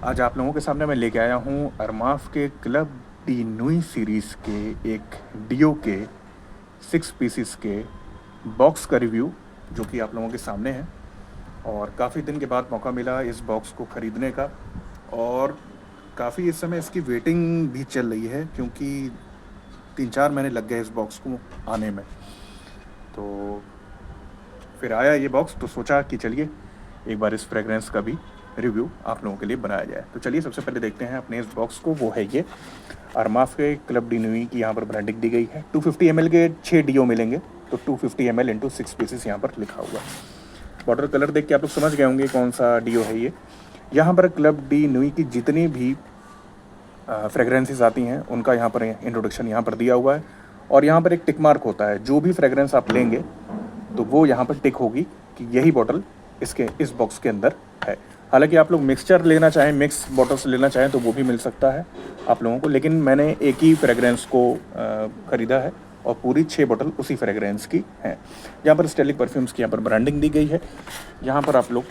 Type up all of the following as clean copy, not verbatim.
आज आप लोगों के सामने मैं लेके आया हूँ अरमाफ के क्लब डी नुई सीरीज़ के एक डियो के 6 पीसीस के बॉक्स का रिव्यू, जो कि आप लोगों के सामने है। और काफ़ी दिन के बाद मौका मिला इस बॉक्स को ख़रीदने का, और काफ़ी इस समय इसकी वेटिंग भी चल रही है, क्योंकि 3-4 महीने लग गए इस बॉक्स को आने में। तो फिर आया ये बॉक्स, तो सोचा कि चलिए एक बार इस फ्रेगरेंस का भी रिव्यू आप लोगों के लिए बनाया जाए। तो चलिए सबसे पहले देखते हैं अपने इस बॉक्स को। वो है ये अरमाफ के क्लब डी नुई की यहाँ पर ब्रांडिंग दी गई है। 250 ml के 6 डीओ मिलेंगे, तो 250 ml इंटू 6 पीसेस यहाँ पर लिखा हुआ है। बॉटल कलर देख के आप लोग समझ गए होंगे कौन सा डीओ है ये। यहाँ पर क्लब डी नुई की जितनी भी फ्रेगरेंसेस आती हैं उनका यहाँ पर इंट्रोडक्शन यहाँ पर दिया हुआ है, और यहाँ पर एक टिक मार्क होता है। जो भी फ्रेगरेंस आप लेंगे तो वो यहाँ पर टिक होगी कि यही बॉटल इस बॉक्स के अंदर है। हालांकि आप लोग मिक्सचर लेना चाहें, मिक्स बॉटल्स लेना चाहें तो वो भी मिल सकता है आप लोगों को, लेकिन मैंने एक ही फ्रेगरेंस को ख़रीदा है और पूरी 6 बॉटल उसी फ्रेगरेंस की हैं। यहाँ पर स्टेलिक परफ्यूम्स की यहाँ पर ब्रांडिंग दी गई है। यहाँ पर आप लोग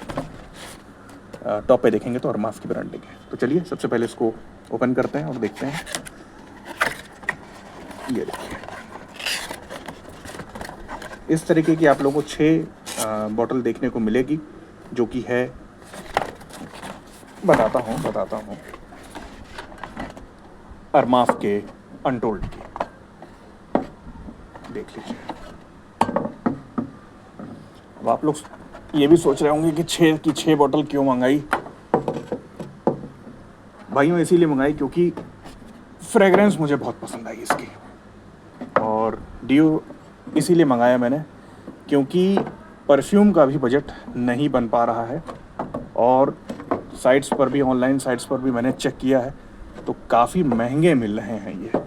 टॉप पे देखेंगे तो अरमाफ की ब्रांडिंग है। तो चलिए सबसे पहले इसको ओपन करते हैं और देखते हैं। ये देखिए, इस तरीके की आप लोगों को 6 बॉटल देखने को मिलेगी, जो कि है, बताता हूँ, अरमाफ के अनटोल्ड की। देख लीजिए। अब आप लोग ये भी सोच रहे होंगे कि 6 की 6 बॉटल क्यों मंगाई। भाइयों इसीलिए मंगाई क्योंकि फ्रेगरेंस मुझे बहुत पसंद आई इसकी, और डियो इसीलिए मंगाया मैंने क्योंकि परफ्यूम का भी बजट नहीं बन पा रहा है, और साइट्स पर भी, ऑनलाइन साइट्स पर भी मैंने चेक किया है तो काफ़ी महंगे मिल रहे हैं ये।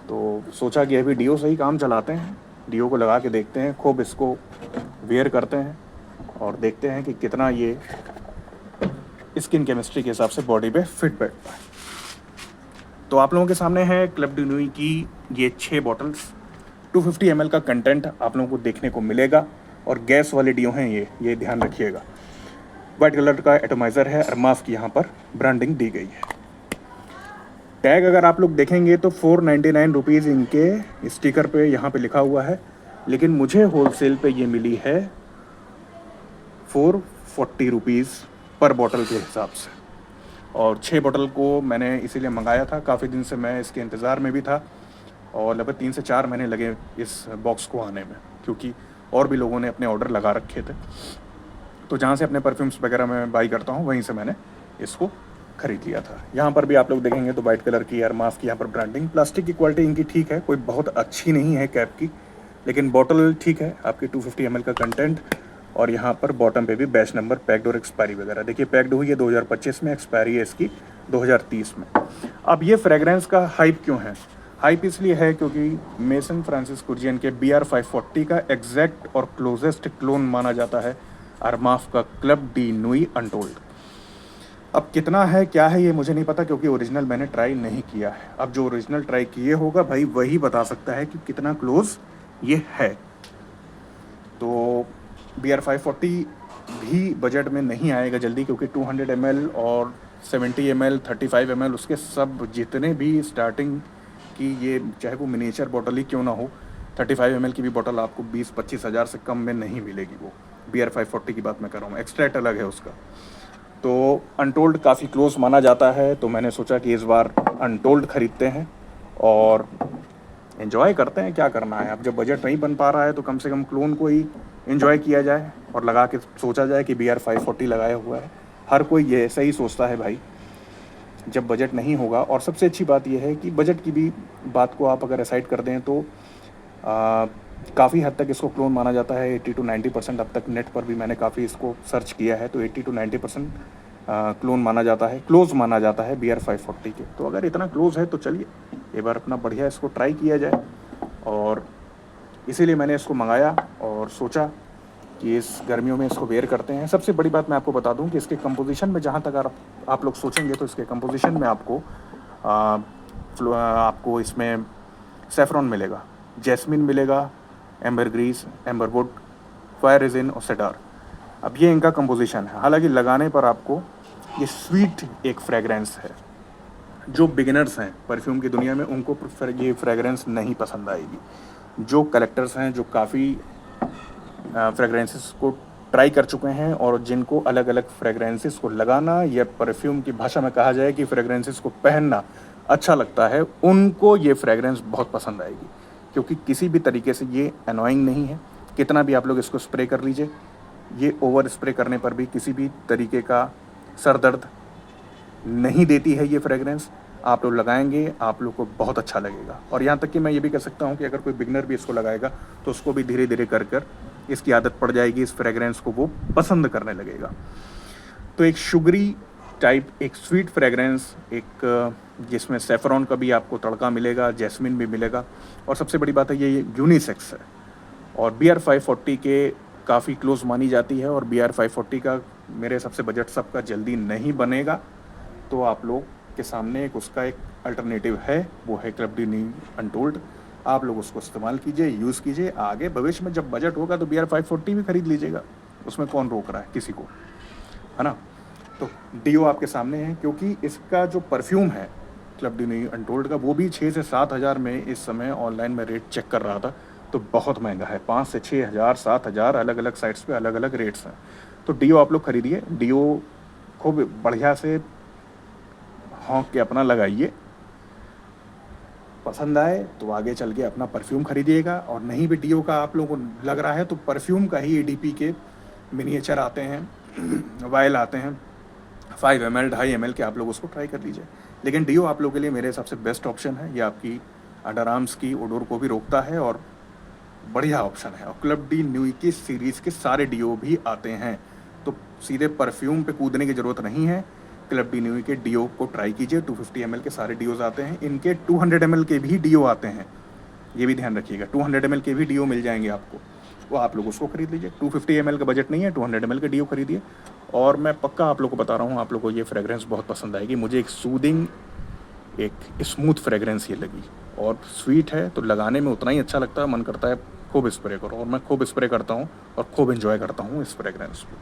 तो सोचा कि अभी डियो से ही काम चलाते हैं, डियो को लगा के देखते हैं, खूब इसको वेयर करते हैं और देखते हैं कि कितना ये स्किन केमिस्ट्री के हिसाब से बॉडी पे फिट बैठता है। तो आप लोगों के सामने है क्लब डी नुई की ये 6 बॉटल्स। 250 ml का कंटेंट आप लोगों को देखने को मिलेगा, और गैस वाले डियो हैं ये ध्यान रखिएगा। वाइट कलर का एटोमाइज़र है, अरमाफ की यहाँ पर ब्रांडिंग दी गई है। टैग अगर आप लोग देखेंगे तो 499 रुपीज़ इनके स्टिकर पे यहाँ पे लिखा हुआ है, लेकिन मुझे होलसेल पे ये मिली है 440 रुपीज़ पर बॉटल के हिसाब से। और 6 बॉटल को मैंने इसीलिए मंगाया था, काफ़ी दिन से मैं इसके इंतज़ार में भी था, और लगभग 3 से 4 महीने लगे इस बॉक्स को आने में, क्योंकि और भी लोगों ने अपने ऑर्डर लगा रखे थे। तो जहाँ से अपने परफ्यूम्स वगैरह मैं बाई करता हूँ वहीं से मैंने इसको ख़रीद लिया था। यहाँ पर भी आप लोग देखेंगे तो वाइट कलर की अरमाफ की यहाँ पर ब्रांडिंग। प्लास्टिक की क्वालिटी इनकी ठीक है, कोई बहुत अच्छी नहीं है कैप की, लेकिन बॉटल ठीक है। आपकी 250 ml का कंटेंट, और यहाँ पर बॉटम पे भी बैच नंबर, पैक्ड और एक्सपायरी वगैरह देखिए। पैक्ड हुई है 2025 में, एक्सपायरी है इसकी 2030 में। अब ये फ्रेगरेंस का हाइप क्यों है? हाइप इसलिए है क्योंकि मेसन फ्रांसिस कुरियन के BR 540 का एग्जैक्ट और क्लोजेस्ट क्लोन माना जाता है अरमाफ का क्लब डी नुई अनटोल्ड। अब कितना है क्या है ये मुझे नहीं पता, क्योंकि ओरिजिनल मैंने ट्राई नहीं किया है। अब जो ओरिजिनल ट्राई किए होगा भाई वही बता सकता है कि कितना क्लोज ये है। तो BR 540 भी बजट में नहीं आएगा जल्दी, क्योंकि 200 ml और 70 ml, 35 ml, उसके सब जितने भी स्टार्टिंग की, ये चाहे वो मिनिएचर बॉटल ही क्यों ना हो, 35 ml की भी बॉटल आपको 20-25 हज़ार से कम में नहीं मिलेगी। वो BR 540 की बात मैं कर रहा हूँ, एक्सट्रैक्ट अलग है उसका। तो अनटोल्ड काफ़ी क्लोज माना जाता है, तो मैंने सोचा कि इस बार अनटोल्ड ख़रीदते हैं और एंजॉय करते हैं। क्या करना है, अब जब बजट नहीं बन पा रहा है तो कम से कम क्लोन को ही एंजॉय किया जाए और लगा के सोचा जाए कि BR 540 लगाया हुआ है। हर कोई ये ऐसा ही सोचता है भाई, जब बजट नहीं होगा। और सबसे अच्छी बात यह है कि बजट की भी बात को आप अगर असाइड कर दें तो काफ़ी हद तक इसको क्लोन माना जाता है। 80 to 90% अब तक नेट पर भी मैंने काफ़ी इसको सर्च किया है, तो 80 to 90% क्लोन माना जाता है, क्लोज माना जाता है BR 540 के। तो अगर इतना क्लोज है तो चलिए एक बार अपना बढ़िया इसको ट्राई किया जाए, और इसीलिए मैंने इसको मंगाया और सोचा कि इस गर्मियों में इसको वेयर करते हैं। सबसे बड़ी बात मैं आपको बता दूं कि इसके कंपोजिशन में, जहाँ तक आप लोग सोचेंगे तो इसके कंपोजिशन में आपको इसमें सेफ्रॉन मिलेगा, जैस्मिन मिलेगा, एम्बरग्रीस, एम्बरवुड, फायर रेजिन और सेडार। अब ये इनका कंपोजिशन है। हालांकि लगाने पर आपको ये स्वीट एक फ्रेगरेंस है। जो बिगिनर्स हैं परफ्यूम की दुनिया में उनको ये फ्रेगरेंस नहीं पसंद आएगी। जो कलेक्टर्स हैं, जो काफ़ी फ्रेगरेंसेस को ट्राई कर चुके हैं और जिनको अलग अलग फ्रेगरेंसेस को लगाना या परफ्यूम की भाषा में कहा जाए कि फ्रेगरेंसेस को पहनना अच्छा लगता है, उनको ये फ्रेगरेंस बहुत पसंद आएगी। क्योंकि किसी भी तरीके से ये अनोइंग नहीं है। कितना भी आप लोग इसको स्प्रे कर लीजिए, ये ओवर स्प्रे करने पर भी किसी भी तरीके का सर दर्द नहीं देती है ये फ्रेगरेंस। आप लोग लगाएंगे, आप लोग को बहुत अच्छा लगेगा। और यहाँ तक कि मैं ये भी कह सकता हूँ कि अगर कोई बिगनर भी इसको लगाएगा तो उसको भी धीरे धीरे कर कर इसकी आदत पड़ जाएगी, इस फ्रेगरेंस को वो पसंद करने लगेगा। तो एक शुगरी टाइप, एक स्वीट फ्रेगरेंस, एक जिसमें सेफ्रॉन का भी आपको तड़का मिलेगा, जैस्मिन भी मिलेगा, और सबसे बड़ी बात है ये यूनिसेक्स है और BR 540 के काफ़ी क्लोज मानी जाती है। और BR 540 का मेरे हिसाब से बजट सबका जल्दी नहीं बनेगा, तो आप लोग के सामने एक उसका एक अल्टरनेटिव है, वो है क्लब डी न्यू अनटोल्ड। आप लोग उसको इस्तेमाल कीजिए, यूज़ कीजिए। आगे भविष्य में जब बजट होगा तो BR 540 भी खरीद लीजिएगा, उसमें कौन रोक रहा है किसी को, है ना। तो डीओ आपके सामने है, क्योंकि इसका जो परफ्यूम है क्लब डी न्यू अनटोल्ड का, वो भी 6 से 7 हज़ार में इस समय ऑनलाइन में रेट चेक कर रहा था, तो बहुत महंगा है। 5 से 6 हज़ार, 7 हज़ार, अलग अलग साइट्स पे अलग अलग रेट्स हैं। तो डीओ आप लोग खरीदिए, डीओ खूब बढ़िया से हौंक के अपना लगाइए। पसंद आए तो आगे चल के अपना परफ्यूम खरीदिएगा, और नहीं भी डीओ का आप लोगों को लग रहा है तो परफ्यूम का ही ADP के मिनिएचर आते हैं, वायल आते हैं 5 ml 2.5 ml के, आप लोग उसको ट्राई कर लीजिए। लेकिन डीओ आप लोगों के लिए मेरे हिसाब से बेस्ट ऑप्शन है। ये आपकी अंडर आर्म्स की ओडोर को भी रोकता है और बढ़िया ऑप्शन है। और क्लब डी न्यू की सीरीज़ के सारे डीओ भी आते हैं, तो सीधे परफ्यूम पे कूदने की ज़रूरत नहीं है। क्लब डी न्यू के डीओ को ट्राई कीजिए। 250 ml के सारे डीओज आते हैं, इनके 200 ml के भी डीओ आते हैं, ये भी ध्यान रखिएगा। 200 ml के भी डीओ मिल जाएंगे आपको, वो आप लोग उसको खरीद लीजिए। 250 ml का बजट नहीं है, 200 ml के डीओ खरीदिए। और मैं पक्का आप लोग को बता रहा हूँ, आप लोग को ये फ्रेगरेंस बहुत पसंद आएगी। मुझे एक सूदिंग, एक स्मूथ फ्रेगरेंस ये लगी, और स्वीट है तो लगाने में उतना ही अच्छा लगता है, मन करता है खूब स्प्रे करो। और मैं खूब स्प्रे करता हूँ और खूब इन्जॉय करता हूँ इस फ्रेगरेंस को।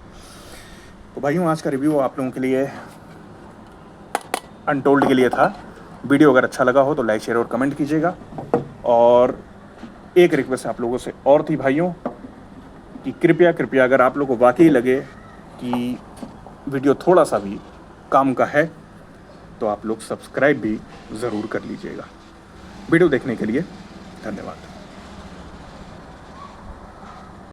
तो भाइयों, आज का रिव्यू आप लोगों के लिए अनटोल्ड के लिए था। वीडियो अगर अच्छा लगा हो तो लाइक, शेयर और कमेंट कीजिएगा। और एक रिक्वेस्ट आप लोगों से और थी भाइयों, कि कृपया अगर आप लोगों को वाकई लगे कि वीडियो थोड़ा सा भी काम का है तो आप लोग सब्सक्राइब भी ज़रूर कर लीजिएगा। वीडियो देखने के लिए धन्यवाद।